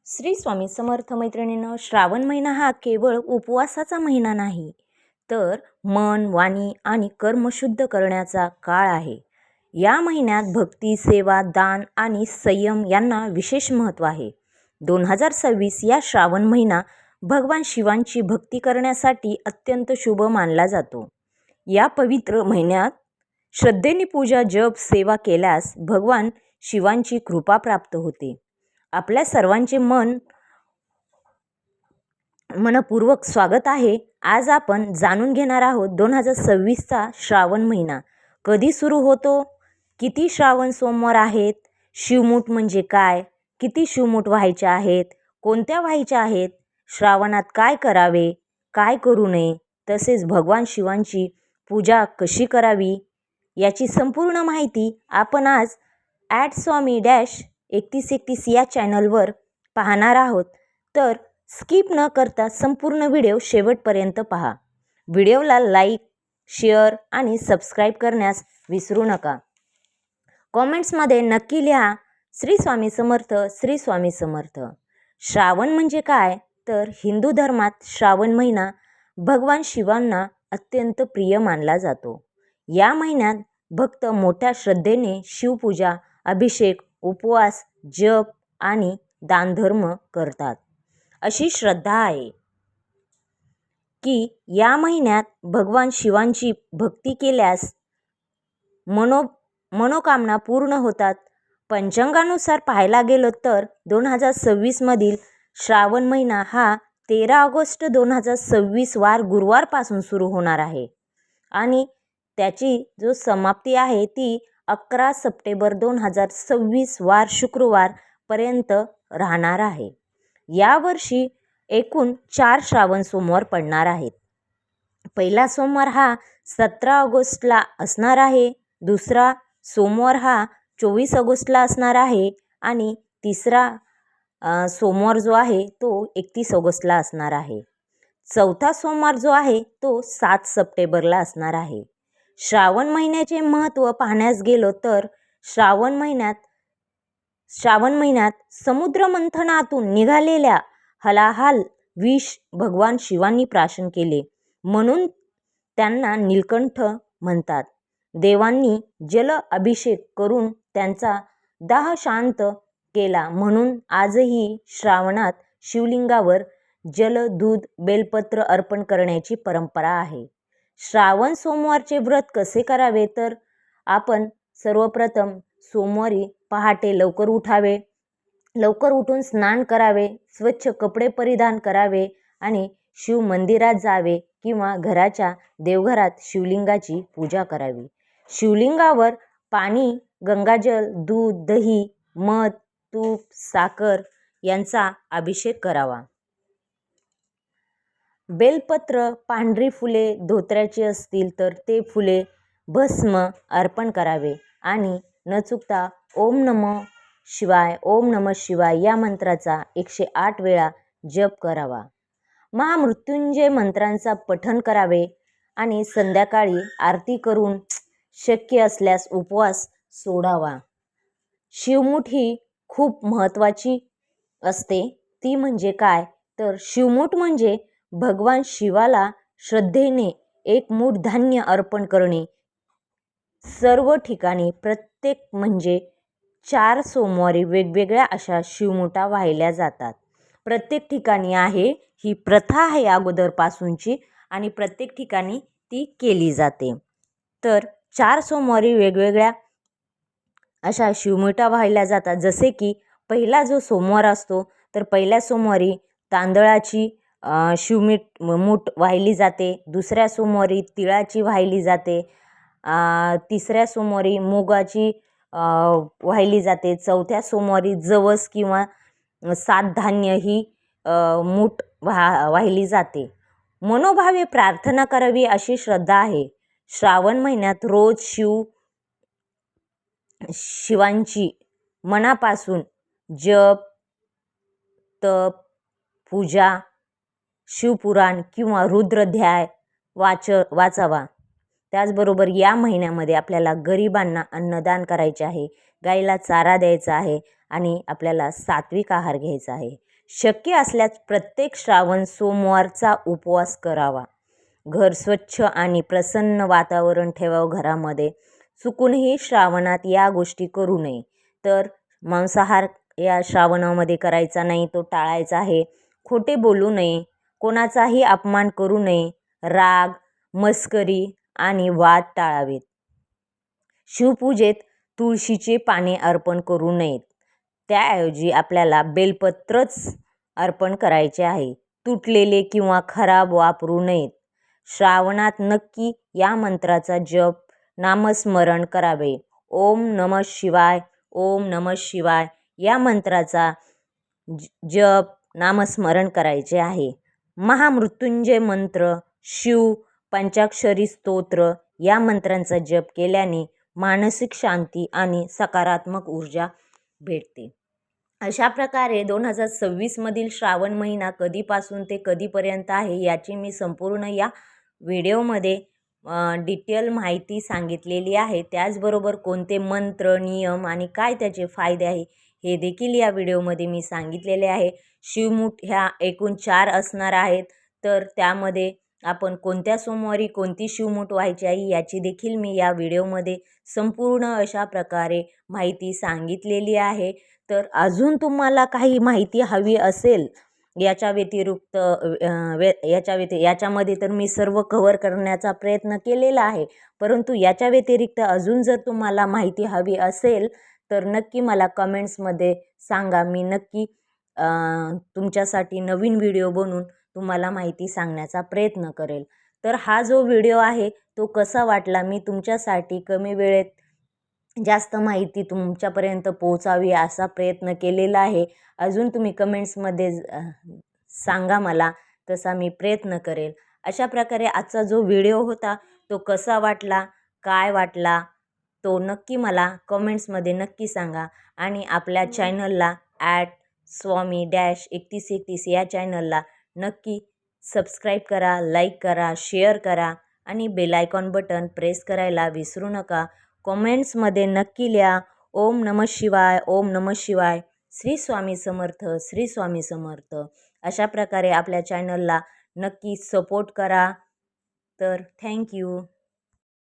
श्री स्वामी समर्थ मैत्रिणींनो, श्रावण महिना हा केवळ उपवासाचा महिना नाही, तर मन, वाणी आणि कर्म शुद्ध करण्याचा काळ आहे. या महिन्यात भक्ती, सेवा, दान आणि संयम यांना विशेष महत्त्व आहे. 2026 या श्रावण महिना भगवान शिवांची भक्ती करण्यासाठी अत्यंत शुभ मानला जातो. या पवित्र महिन्यात श्रद्धेने पूजा, जप, सेवा केल्यास भगवान शिवांची कृपा प्राप्त होते. आपल्या सर्वांचे मनपूर्वक स्वागत आहे. आज आपण जाणून घेणार आहोत 2026चा श्रावण महिना कधी सुरू होतो, किती श्रावण सोमवार आहेत, शिवमूठ म्हणजे काय, किती शिवमूठ व्हायचे आहेत, कोणत्या व्हायच्या आहेत, श्रावणात काय करावे, काय करू नये, तसेच भगवान शिवांची पूजा कशी करावी याची संपूर्ण माहिती आपण आज @swami-3131 या चॅनलवर पाहणार आहोत. तर स्किप न करता संपूर्ण व्हिडिओ शेवटपर्यंत पहा. व्हिडिओला लाईक, शेअर आणि सबस्क्राईब करण्यास विसरू नका. कॉमेंट्समध्ये नक्की लिहा श्री स्वामी समर्थ, श्री स्वामी समर्थ. श्रावण म्हणजे काय, तर हिंदू धर्मात श्रावण महिना भगवान शिवांना अत्यंत प्रिय मानला जातो. या महिन्यात भक्त मोठ्या श्रद्धेने शिवपूजा, अभिषेक, उपवास, जप आणि दानधर्म करतात. अशी श्रद्धा आहे की या महिन्यात भगवान शिवांची भक्ती केल्यास मनोकामना पूर्ण होतात. पंचांगानुसार पाहायला गेलो तर 2026 मधील श्रावण महिना हा 13 ऑगस्ट 2026 वार गुरुवारपासून सुरू होणार आहे आणि त्याची जो समाप्ती आहे ती 11 सप्टेंबर 2026 वार शुक्रवार पर्यंत राहणार आहे. यावर्षी एकूण 4 श्रावण सोमवार पडणार आहेत. पहिला सोमवार हा 17 ऑगस्टला असणार आहे, दुसरा सोमवार हा 24 ऑगस्टला असणार आहे आणि तिसरा सोमवार जो आहे तो 31 ऑगस्टला असणार आहे. चौथा सोमवार जो आहे तो 7 सप्टेंबरला असणार आहे. श्रावण महिन्याचे महत्त्व पाहण्यास गेलो तर श्रावण महिन्यात समुद्र मंथनातून निघालेल्या हलाहल विष भगवान शिवांनी प्राशन केले, म्हणून त्यांना नीलकंठ म्हणतात. देवांनी जल अभिषेक करून त्यांचा दाह शांत केला, म्हणून आजही श्रावणात शिवलिंगावर जल, दूध, बेलपत्र अर्पण करण्याची परंपरा आहे. श्रावण सोमवारचे व्रत कसे करावे, तर आपण सर्वप्रथम सोमवारी पहाटे लवकर उठावे, लवकर उठून स्नान करावे, स्वच्छ कपडे परिधान करावे आणि शिव मंदिरात जावे किंवा घराच्या देवघरात शिवलिंगाची पूजा करावी. शिवलिंगावर पाणी, गंगाजल, दूध, दही, मध, तूप, साखर यांचा अभिषेक करावा. बेलपत्र, पांढरी फुले धोत्र्याची असतील तर ते फुले, भस्म अर्पण करावे आणि न चुकता ओम नमः शिवाय, ओम नमः शिवाय या मंत्राचा 108 वेळा जप करावा. महामृत्युंजय मंत्रांचा पठण करावे आणि संध्याकाळी आरती करून शक्य असल्यास उपवास सोडावा. शिवमूठ ही खूप महत्त्वाची असते. ती म्हणजे काय, तर शिवमूठ म्हणजे भगवान शिवाला श्रद्धेने एक मूठ धान्य अर्पण करणे. सर्व ठिकाणी प्रत्येक म्हणजे 4 सोमवारी वेगवेगळ्या अशा शिवमुठा वाहिल्या जातात. प्रत्येक ठिकाणी आहे, ही प्रथा आहे अगोदरपासूनची आणि प्रत्येक ठिकाणी ती केली जाते. तर 4 सोमवारी वेगवेगळ्या अशा शिवमुठा वाहिल्या जातात. जसे की पहिला जो सोमवार असतो तर पहिल्या सोमवारी तांदळाची मूठ वाहिली जाते, दुसऱ्या सोमवारी तिळाची वाहिली जाते, तिसऱ्या सोमवारी मुगाची वाहिली जाते, चौथ्या सोमवारी जवस किंवा 7 धान्य ही मूठ वाहिली जाते. मनोभावे प्रार्थना करावी अशी श्रद्धा आहे. श्रावण महिन्यात रोज शिवांची मनापासून जप, तप, पूजा, शिवपुराण किंवा रुद्रध्याय वाचावा. त्याचबरोबर या महिन्यामध्ये आपल्याला गरिबांना अन्नदान करायचे आहे, गाईला चारा द्यायचा आहे आणि आपल्याला सात्विक आहार घ्यायचा आहे. शक्य असल्यास प्रत्येक श्रावण सोमवारचा उपवास करावा. घर स्वच्छ आणि प्रसन्न वातावरण ठेवावं घरामध्ये. चुकूनही श्रावणात या गोष्टी करू नये. तर मांसाहार या श्रावणामध्ये करायचा नाही, तो टाळायचा आहे. खोटे बोलू नये, कोणाचाही अपमान करू नये, राग, मस्करी आणि वाद टाळावेत. शिवपूजेत तुळशीचे पाने अर्पण करू नयेत. त्याऐवजी आपल्याला बेलपत्रच अर्पण करायचे आहे. तुटलेले किंवा खराब वापरू नयेत. श्रावणात नक्की या मंत्राचा जप, नामस्मरण करावे. ओम नमः शिवाय, ओम नमः शिवाय या मंत्राचा जप, नामस्मरण करायचे आहे. महामृत्युंजय मंत्र, शिव पंचाक्षरी स्तोत्र या मंत्रांचा जप केल्याने मानसिक शांती आणि सकारात्मक ऊर्जा भेटते. अशा प्रकारे 2026 मधील श्रावण महिना कधीपासून ते कधीपर्यंत आहे याची मी संपूर्ण या व्हिडिओमध्ये डिटेल माहिती सांगितलेली आहे. त्याचबरोबर कोणते मंत्र, नियम आणि काय त्याचे फायदे आहे हे देखील या व्हिडिओमध्ये मी सांगितलेले आहे. शिवमूठ ह्या एकूण 4 असणार आहेत. तर त्यामध्ये आपण कोणत्या सोमवारी कोणती शिवमूठ व्हायची आहे याची देखील मी या व्हिडिओमध्ये संपूर्ण अशा प्रकारे माहिती सांगितलेली आहे. तर अजून तुम्हाला काही माहिती हवी असेल याच्या व्यतिरिक्त याच्यामध्ये तर मी सर्व कव्हर करण्याचा प्रयत्न केलेला आहे. परंतु याच्या व्यतिरिक्त अजून जर तुम्हाला माहिती हवी असेल तर नक्की मला कमेंट्समध्ये सांगा. मी नक्की तुमच्यासाठी नवीन व्हिडिओ बनवून तुम्हाला माहिती सांगण्याचा प्रयत्न करेल. तर हा जो व्हिडिओ आहे तो कसा वाटला, मी तुमच्यासाठी कमी वेळेत जास्त माहिती तुमच्यापर्यंत पोहोचावी असा प्रयत्न केलेला आहे. अजून तुम्ही कमेंट्समध्ये सांगा मला, तसा मी प्रयत्न करेल. अशा प्रकारे आजचा जो व्हिडिओ होता तो कसा वाटला, काय वाटला तो नक्की मला कमेंट्समध्ये नक्की सांगा. आणि आपल्या चॅनलला @swami-3131 या चॅनलला नक्की सबस्क्राईब करा, लाईक करा, शेअर करा आणि बेल आयकॉन बटन प्रेस करायला विसरू नका. कमेंट्समध्ये नक्की लिहा ओम नमः शिवाय, ओम नमः शिवाय, श्री स्वामी समर्थ, श्री स्वामी समर्थ. अशा प्रकारे आपल्या चॅनलला नक्की सपोर्ट करा. तर थँक्यू.